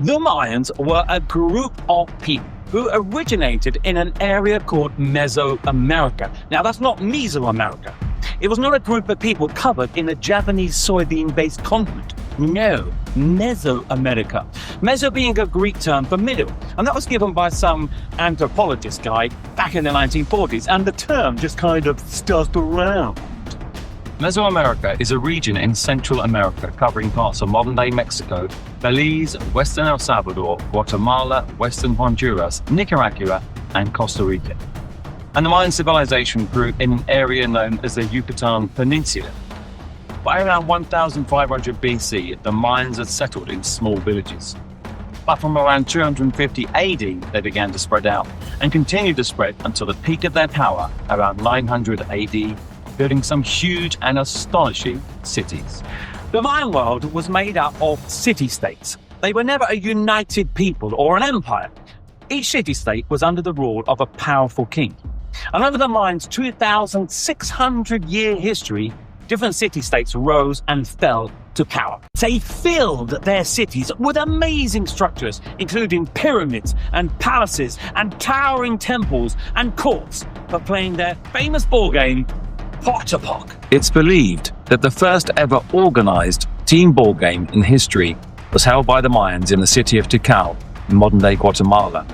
The Mayans were a group of people who originated in an area called Mesoamerica. Now, that's not Mesoamerica. It was not a group of people covered in a Japanese soybean-based continent. No, Mesoamerica. Meso being a Greek term for middle, and that was given by some anthropologist guy back in the 1940s, and the term just kind of stuck around. Mesoamerica is a region in Central America covering parts of modern-day Mexico, Belize, Western El Salvador, Guatemala, Western Honduras, Nicaragua, and Costa Rica. And the Mayan civilization grew in an area known as the Yucatan Peninsula. By around 1500 BC, the Mayans had settled in small villages. But from around 250 AD, they began to spread out and continued to spread until the peak of their power around 900 AD, building some huge and astonishing cities. The Mayan world was made up of city-states. They were never a united people or an empire. Each city-state was under the rule of a powerful king. And over the Mayans' 2,600-year history, different city-states rose and fell to power. They filled their cities with amazing structures, including pyramids and palaces and towering temples and courts for playing their famous ball game, Pok Ta Pok. It's believed that the first ever organized team ball game in history was held by the Mayans in the city of Tikal in modern-day Guatemala.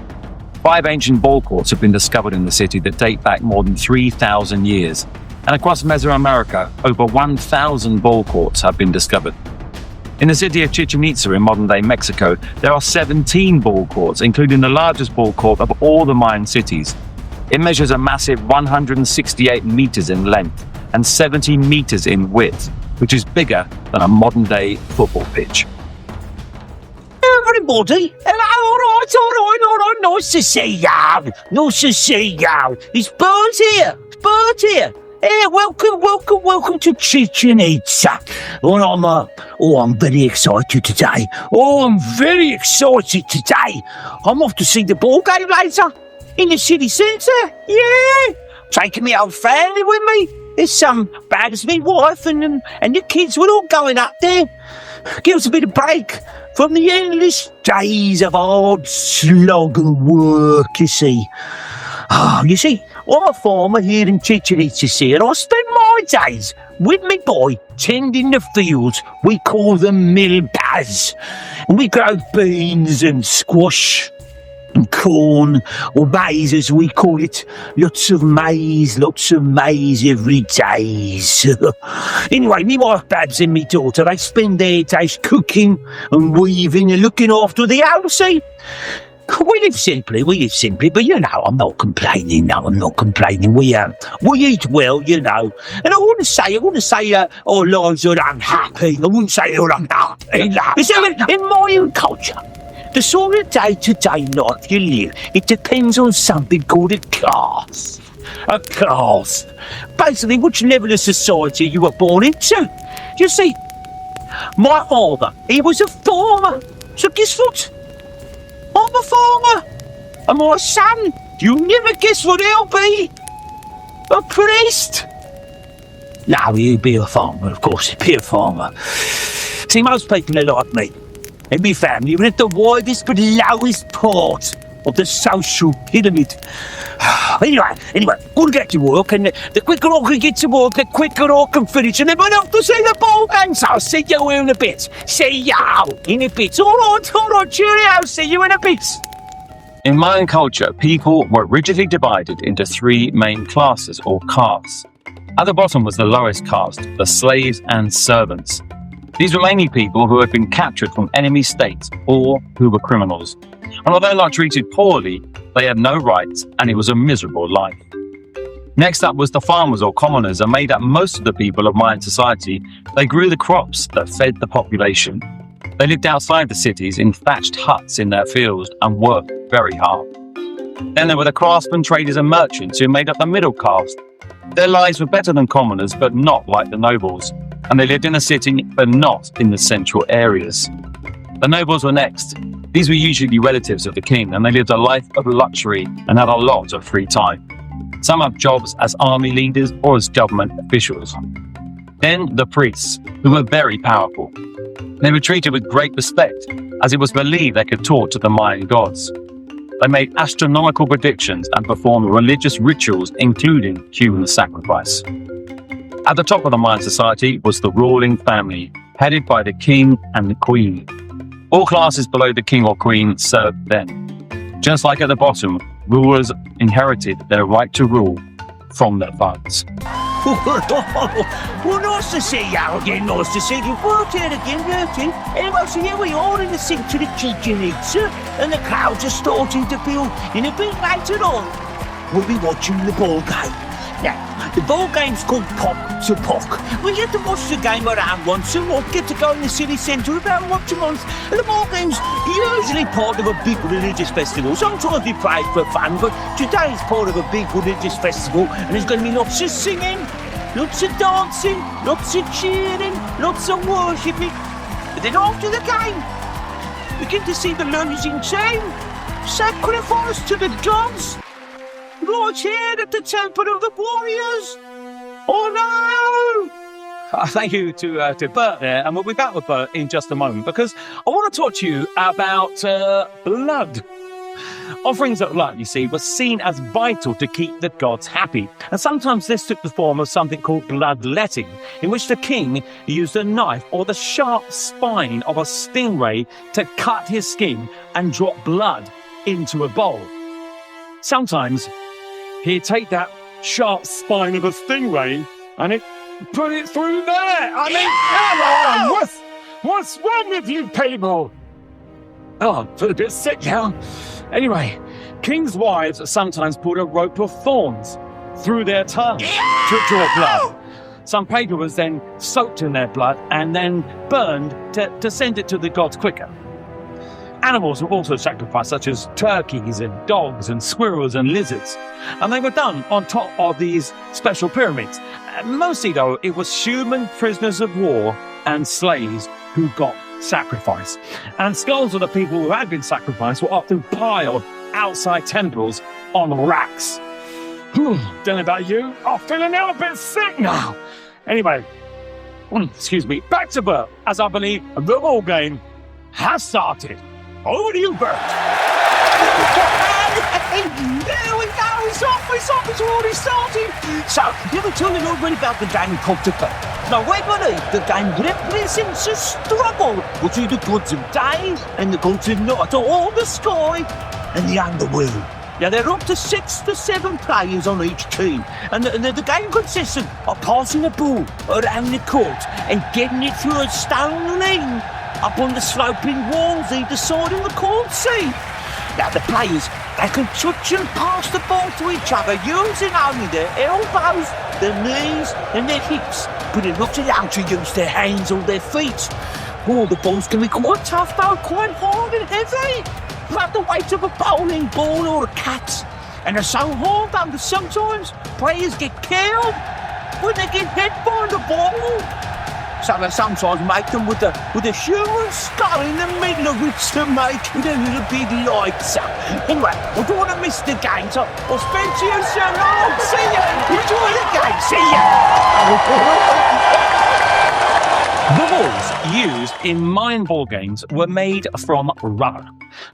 5 ancient ball courts have been discovered in the city that date back more than 3,000 years. And across Mesoamerica, over 1,000 ball courts have been discovered. In the city of Chichén Itzá in modern-day Mexico, there are 17 ball courts, including the largest ball court of all the Mayan cities. It measures a massive 168 meters in length and 70 meters in width, which is bigger than a modern-day football pitch. Everybody, all right, nice to see you. Nice to see you. It's Burt here. Hey, welcome to Chichén Itzá. I'm very excited today. I'm off to see the ball game later in the city centre. Yeah, taking my old family with me. There's some bad as me wife and the kids. We're all going up there. Give us a bit of break from the endless days of hard slog and work, you see. I'm a farmer here in Chichén Itzá, and I spend my days with me boy tending the fields. We call them milpas. And we grow beans and squash and corn, or maize as we call it. Lots of maize every day. Anyway, me wife Babs and me daughter, they spend their days cooking and weaving and looking after the house. See? We live simply, but I'm not complaining. We eat well, And I wouldn't say our lives are unhappy. I wouldn't say they're unhappy. In my culture, the sort of day-to-day life you live, it depends on something called a caste. A caste. Basically, which level of society you were born into. You see, my father, he was a farmer. So guess what? I'm a farmer. And my son, you'll never guess what he'll be. A priest. No, he'll be a farmer, of course. He'll be a farmer. See, most people are like me. In my family, we're at the widest but lowest part of the social pyramid. Anyway, gonna get to work, and the quicker I can get to work, the quicker I can finish, and then we'll have to see the ball game. So I'll see you in a bit. See you in a bit. All right, cheerio. See you in a bit. In Mayan culture, people were rigidly divided into 3 main classes or castes. At the bottom was the lowest caste, the slaves and servants. These were mainly people who had been captured from enemy states or who were criminals. And although not treated poorly, they had no rights and it was a miserable life. Next up was the farmers or commoners, and made up most of the people of Mayan society. They grew the crops that fed the population. They lived outside the cities in thatched huts in their fields and worked very hard. Then there were the craftsmen, traders and merchants who made up the middle caste. Their lives were better than commoners, but not like the nobles. And they lived in the city, but not in the central areas. The nobles were next. These were usually relatives of the king, and they lived a life of luxury and had a lot of free time. Some had jobs as army leaders or as government officials. Then the priests, who were very powerful. They were treated with great respect, as it was believed they could talk to the Mayan gods. They made astronomical predictions and performed religious rituals, including human sacrifice. At the top of the Mayan society was the ruling family, headed by the king and the queen. All classes below the king or queen served them. Just like at the bottom, rulers inherited their right to rule from their fathers. Well, nice to see you again, nice to see you. Burt here again, Bertie. Anyway, so here we are in the centre of Chichén Itzá, and the crowds are starting to build. In a bit later on, we'll be watching the ball game. Now, the ball game's called Pok Ta Pok. We get to watch the game around once a month, get to go in the city centre about once a month, and the ball game's usually part of a big religious festival. Sometimes we play it for fun, but today is part of a big religious festival, and there's going to be lots of singing, lots of dancing, lots of cheering, lots of worshipping. But then after the game, we get to see the losing team sacrifice to the gods. Right here at the Temple of the Warriors. Oh no! Thank you to Burt there, and we'll be back with Burt in just a moment because I want to talk to you about blood. Offerings of blood, you see, were seen as vital to keep the gods happy, and sometimes this took the form of something called bloodletting, in which the king used a knife or the sharp spine of a stingray to cut his skin and drop blood into a bowl. Sometimes he'd take that sharp spine of a stingray and put it through there. I mean, come on, what's wrong with you people? Oh, I'm a bit sick now. Anyway, kings' wives sometimes put a rope of thorns through their tongue to draw blood. Some paper was then soaked in their blood and then burned to send it to the gods quicker. Animals were also sacrificed, such as turkeys and dogs and squirrels and lizards. And they were done on top of these special pyramids. Mostly, though, it was human prisoners of war and slaves who got sacrificed. And skulls of the people who had been sacrificed were often piled outside temples on racks. Don't know about you, I'm feeling a little bit sick now. Anyway, excuse me, back to Burt, as I believe the ball game has started. Over to you, Burt. There we go, it's already starting. So, let me tell you a little bit about the game Pok Ta Pok. Now, we believe the game represents a struggle between the gods of day and the gods of night, or the sky and the underworld. Now, there are up to 6 to 7 players on each team, and the game consists of passing the ball around the court and getting it through a stone lane up on the sloping walls either side of the court, see? Now, the players, they can touch and pass the ball to each other using only their elbows, their knees and their hips, but they're not allowed to use their hands or their feet. Oh, the balls can be quite tough though, quite hard and heavy, like the weight of a bowling ball or a cat. And they're so hard though that sometimes players get killed when they get hit by the ball. So they sometimes make them with a human skull in the middle of it to make it a little bit lighter. Anyway, I don't want to miss the game, so I'll speak to you soon. Oh, see ya. Enjoy the game. See ya. The balls used in Mayan ball games were made from rubber.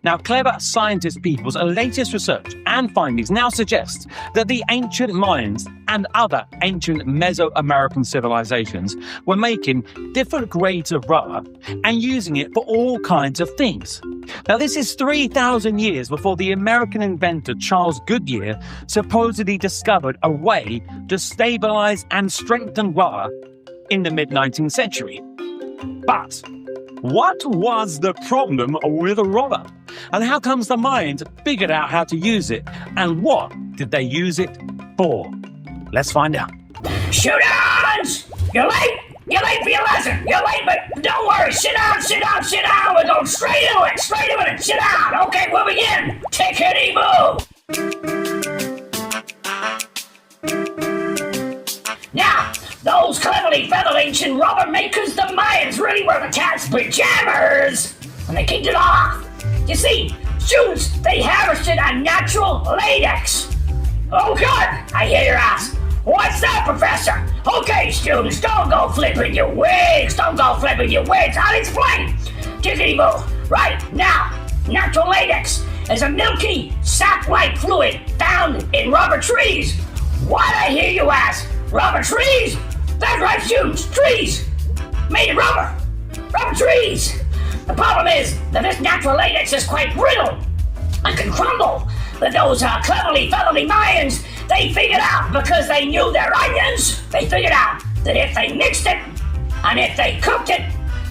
Now, clever scientist people's latest research and findings now suggest that the ancient Mayans and other ancient Mesoamerican civilizations were making different grades of rubber and using it for all kinds of things. Now, this is 3,000 years before the American inventor Charles Goodyear supposedly discovered a way to stabilize and strengthen rubber in the mid-19th century. But what was the problem with rubber? And how comes the Mayans figured out how to use it? And what did they use it for? Let's find out. Shootouts! You're late! You're late for your lesson! You're late, but don't worry! Sit down, sit down, sit down! We're going straight into it! Straight into it! Sit down! Okay, we'll begin! Tickety boo! Now, those cleverly feathered ancient rubber makers, the Mayans, really were the cat's pajamas when they kicked it off. You see, students, they harvested a natural latex. Oh God, I hear you ask, what's that, Professor. Okay, students, don't go flipping your wigs. I'll explain. Tickety-boo. Right, now, natural latex is a milky, sap-like fluid found in rubber trees. What, I hear you ask? Rubber trees? That's right, students, trees. Made of rubber. Rubber trees. The problem is that this natural latex is quite brittle and can crumble. But those cleverly felony Mayans, they figured out, because they knew their onions, they figured out that if they mixed it and if they cooked it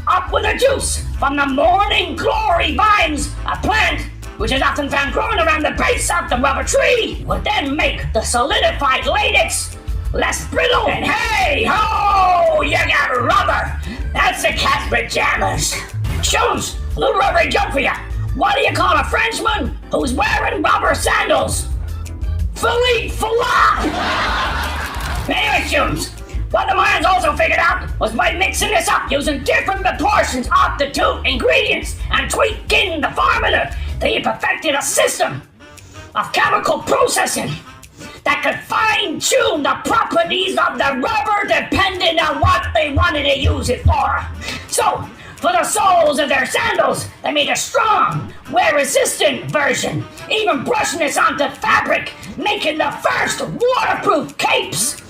up with the juice from the morning glory vines, a plant which is often found growing around the base of the rubber tree, would then make the solidified latex less brittle. And hey ho, you got rubber. That's the cat's pajamas. Shoes, a little rubbery joke for you. What do you call a Frenchman who's wearing rubber sandals? Philippe Foulard! Anyway, students, what the Mayans also figured out was by mixing this up using different proportions of the two ingredients and tweaking the formula, they perfected a system of chemical processing that could fine-tune the properties of the rubber depending on what they wanted to use it for. So, for the soles of their sandals, they made a strong, wear-resistant version, even brushing this onto fabric, making the first waterproof capes.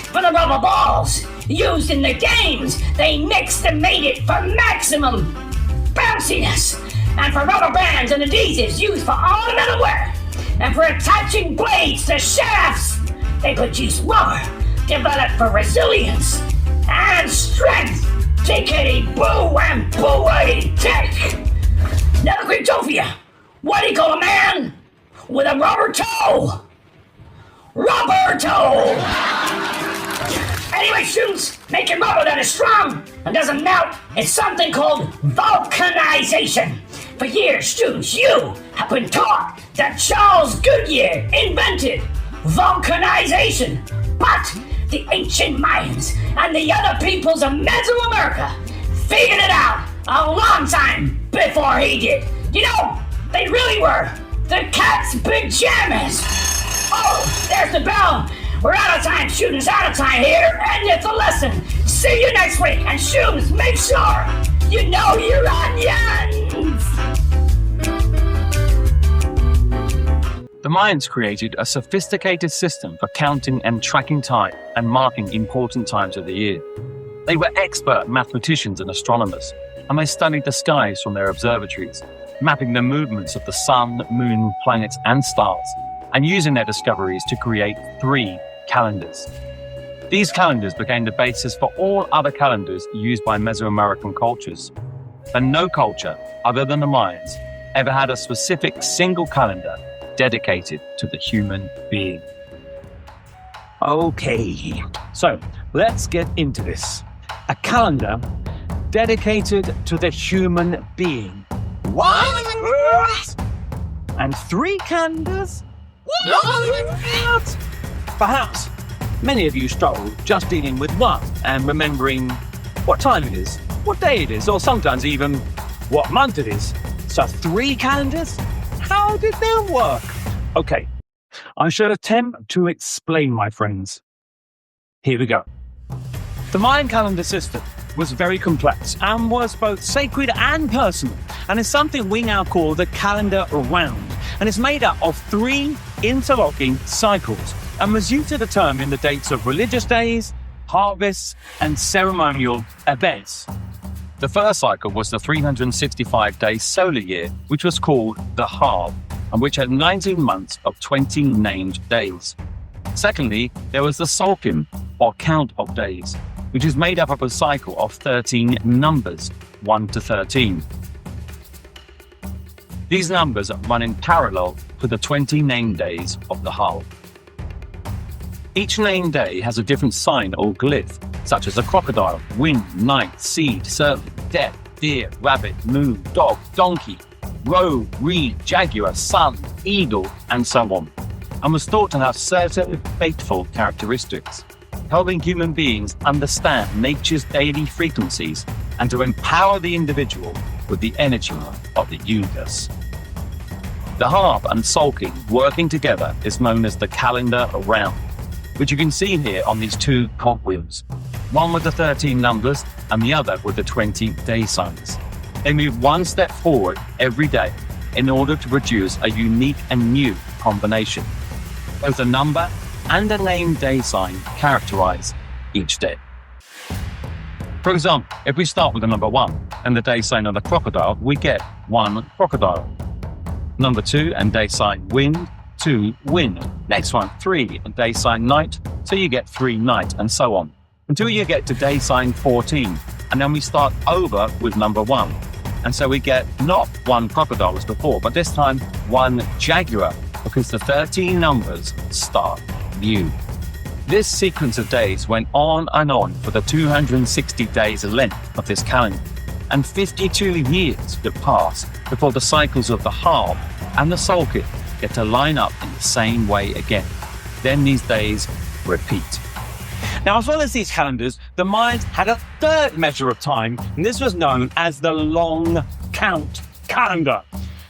For the rubber balls used in the games, they mixed and made it for maximum bounciness. And for rubber bands and adhesives used for all the metalware, and for attaching blades to shafts, they produced rubber developed for resilience and strength. Tickety-boo and boo-a-tick. Another quick joke for you. What do you call a man with a rubber toe? Rubber toe. Anyway, students, making rubber that is strong and doesn't melt is something called vulcanization. For years, students, you have been taught that Charles Goodyear invented vulcanization, but the ancient Mayans and the other peoples of Mesoamerica figured it out a long time before he did. You know, they really were the cat's pajamas. Oh, there's the bell. We're out of time, students, out of time here, and it's a lesson. See you next week, and students, make sure you know your onions. The Mayans created a sophisticated system for counting and tracking time and marking important times of the year. They were expert mathematicians and astronomers, and they studied the skies from their observatories, mapping the movements of the sun, moon, planets, and stars, and using their discoveries to create 3 calendars. These calendars became the basis for all other calendars used by Mesoamerican cultures. And no culture, other than the Mayans, ever had a specific single calendar dedicated to the human being. Okay, so let's get into this. A calendar dedicated to the human being. What? And 3 calendars? What? Perhaps many of you struggle just dealing with one and remembering what time it is, what day it is, or sometimes even what month it is. So 3 calendars? How did that work? Okay, I shall attempt to explain, my friends. Here we go. The Mayan calendar system was very complex and was both sacred and personal, and is something we now call the calendar round, and it's made up of 3 interlocking cycles and was used to determine the dates of religious days, harvests, and ceremonial events. The first cycle was the 365-day solar year, which was called the halve, and which had 19 months of 20 named days. Secondly, there was the Tzolk'in, or count of days, which is made up of a cycle of 13 numbers, 1 to 13. These numbers run in parallel to the 20 named days of the halve. Each named day has a different sign or glyph, such as a crocodile, wind, night, seed, serpent, death, deer, rabbit, moon, dog, donkey, roe, reed, jaguar, sun, eagle, and so on, and was thought to have certain fateful characteristics, helping human beings understand nature's daily frequencies and to empower the individual with the energy of the universe. The halve and Tzolk'in working together is known as the calendar round. which you can see here on these two cogwheels, one with the 13 numbers and the other with the 20 day signs. They move one step forward every day in order to produce a unique and new combination. Both a number and a name day sign characterize each day. For example, if we start with the number 1 and the day sign of the crocodile, we get 1 crocodile. Number 2 and day sign wind, 2 wind. Next one, 3 and day sign night, so you get 3 night, and so on, until you get to day sign 14. And then we start over with number 1. And so we get not 1 crocodile as before, but this time 1 jaguar, because the 13 numbers start new. This sequence of days went on and on for the 260 days length of this calendar, and 52 years could pass before the cycles of the half and the solstice get to line up in the same way again. Then these days repeat. Now, as well as these calendars, the Mayans had a third measure of time, and this was known as the long count calendar,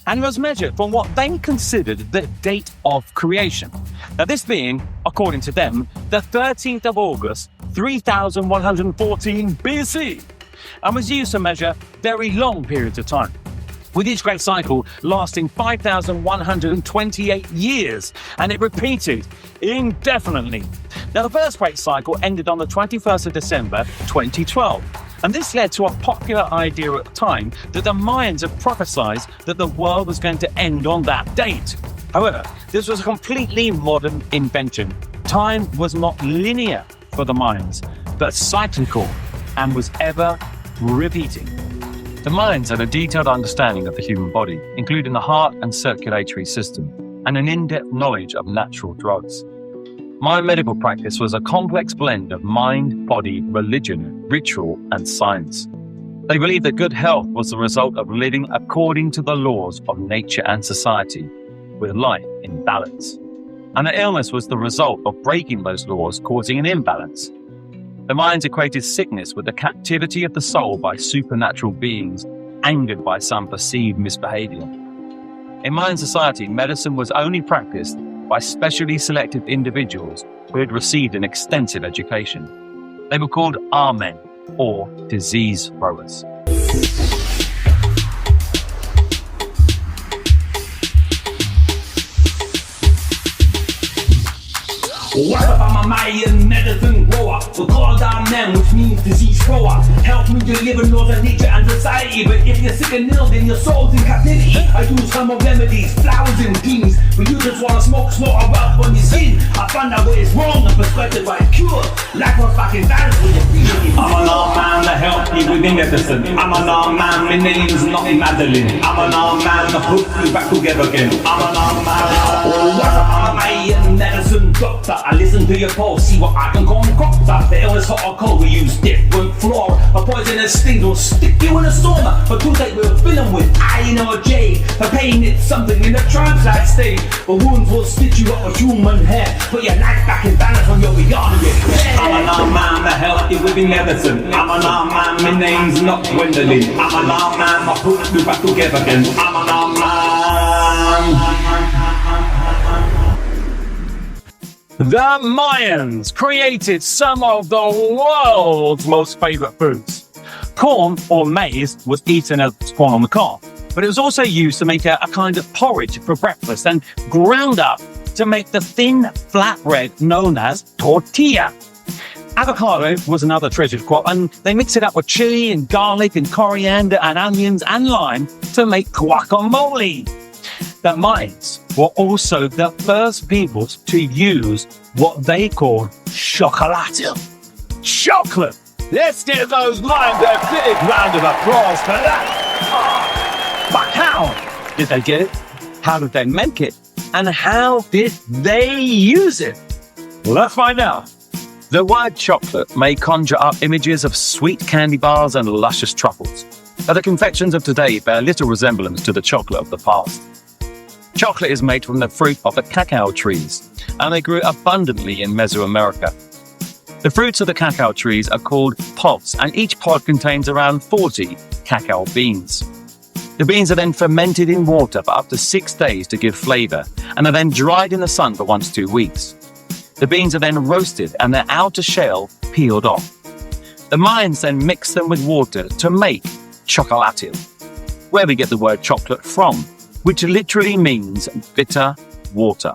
and was measured from what they considered the date of creation. Now, this being, according to them, the 13th of August, 3114 BC, and was used to measure very long periods of time, with each great cycle lasting 5,128 years, and it repeated indefinitely. Now, the first great cycle ended on the 21st of December 2012, and this led to a popular idea at the time that the Mayans had prophesied that the world was going to end on that date. However, this was a completely modern invention. Time was not linear for the Mayans, but cyclical, and was ever repeating. The Mayans had a detailed understanding of the human body, including the heart and circulatory system, and an in-depth knowledge of natural drugs. Mayan medical practice was a complex blend of mind, body, religion, ritual, and science. They believed that good health was the result of living according to the laws of nature and society, with life in balance, and that illness was the result of breaking those laws, causing an imbalance. The Mayans equated sickness with the captivity of the soul by supernatural beings, angered by some perceived misbehavior. In Mayan society, medicine was only practiced by specially selected individuals who had received an extensive education. They were called Amen, or disease throwers. What up, I'm a Mayan medicine grower. We're called Amen, which means disease thrower. Help me deliver laws of nature and society. But if you're sick and ill, then your soul's in captivity. I use herbal remedies, flowers and teams. But you just wanna smoke a rub on your skin. I found out what is wrong and prescribed the right cure. Life was fucking balance when you're feeling. I'm an old man to help you with the medicine. I'm an old man, my name's not Madeline. I'm an old man to put you back together again. I'm an old man. What up, I'm a Mayan medicine doctor. I listen to your pulse, see what I can concoct up. The illness hot or cold, we use different flora. A poisonous stings will stick you in a sauna. For toothache we're filling with iron or jade. For pain it's something in a trance-like state. For wounds will stitch you up with human hair. Put your life back in balance when you're beyond it. I'm an old man to help you with the medicine. I'm an old man, my name's not Gwendolyn. I'm an old man, I put you back together again. I'm an old man. The Mayans created some of the world's most favorite foods. Corn, or maize, was eaten as corn on the cob, but it was also used to make a kind of porridge for breakfast and ground up to make the thin, flat bread known as tortilla. Avocado was another treasured crop, and they mix it up with chili and garlic and coriander and onions and lime to make guacamole. The Mayans were also the first peoples to use what they called chocolate. Chocolate! Let's give those Mayans a big round of applause for that! But how did they get it? How did they make it? And how did they use it? Well, let's find out. The word chocolate may conjure up images of sweet candy bars and luscious truffles, but the confections of today bear little resemblance to the chocolate of the past. Chocolate is made from the fruit of the cacao trees, and they grew abundantly in Mesoamerica. The fruits of the cacao trees are called pods, and each pod contains around 40 cacao beans. The beans are then fermented in water for up to 6 days to give flavor, and are then dried in the sun for 1 to 2 weeks. The beans are then roasted and their outer shell peeled off. The Mayans then mix them with water to make chocolate, where we get the word chocolate from, which literally means bitter water.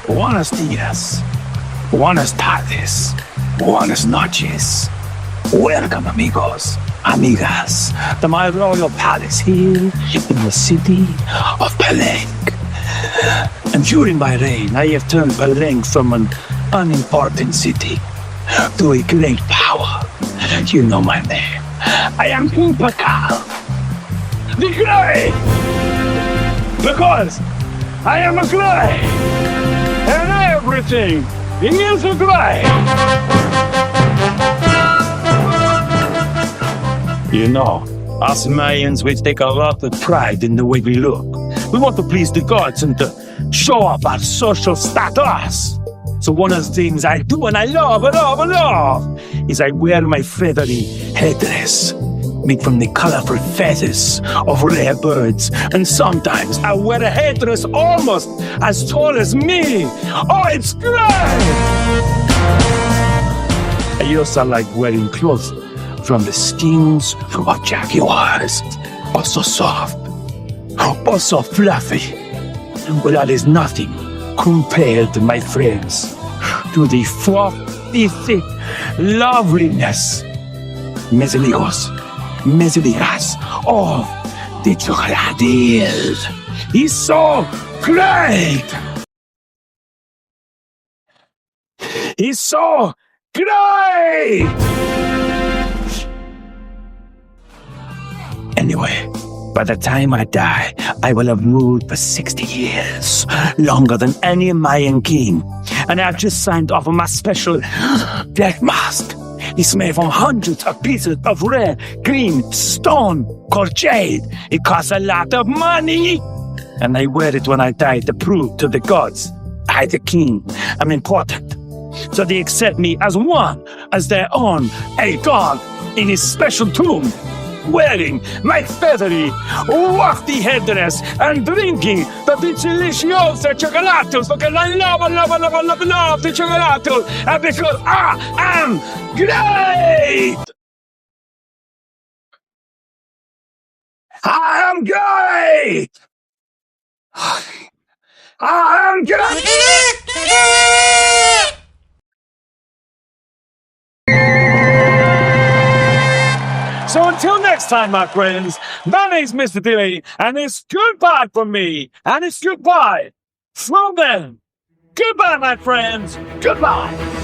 Buenos dias, buenas tardes, buenas noches. Welcome, amigos, amigas, to my royal palace here in the city of Palenque. And during my reign, I have turned Palenque from an unimportant city to a great power. You know my name. I am King Pakal, the Great, because I am a great. And everything is great. You know, us Mayans, we take a lot of pride in the way we look. We want to please the gods and to show off our social status. So one of the things I do and I love is I wear my feathery headdress made from the colorful feathers of rare birds. And sometimes I wear a headdress almost as tall as me. Oh, it's great! I also like wearing clothes from the skins of jaguars. Oh, so soft. Oh, so fluffy. But that is nothing compared, my friends, to the fluffy, thick loveliness, mes amigos, mes amigas, of the chocolate. He's so great! He's so great! Anyway, by the time I die, I will have ruled for 60 years, longer than any Mayan king. And I've just signed off on my special black mask. It's made from hundreds of pieces of rare green stone called jade. It costs a lot of money. And I wear it when I die to prove to the gods I, the king, am important. So they accept me as one, as their own, a god in his special tomb, wearing my feathery, wafty headdress and drinking the Civilisation chocolatos because I love the chocolatos and because I am great! I am great! I am great! So until next time, my friends, my name's Mr. Dilly, and it's goodbye from me, and it's goodbye from them. Goodbye, my friends. Goodbye.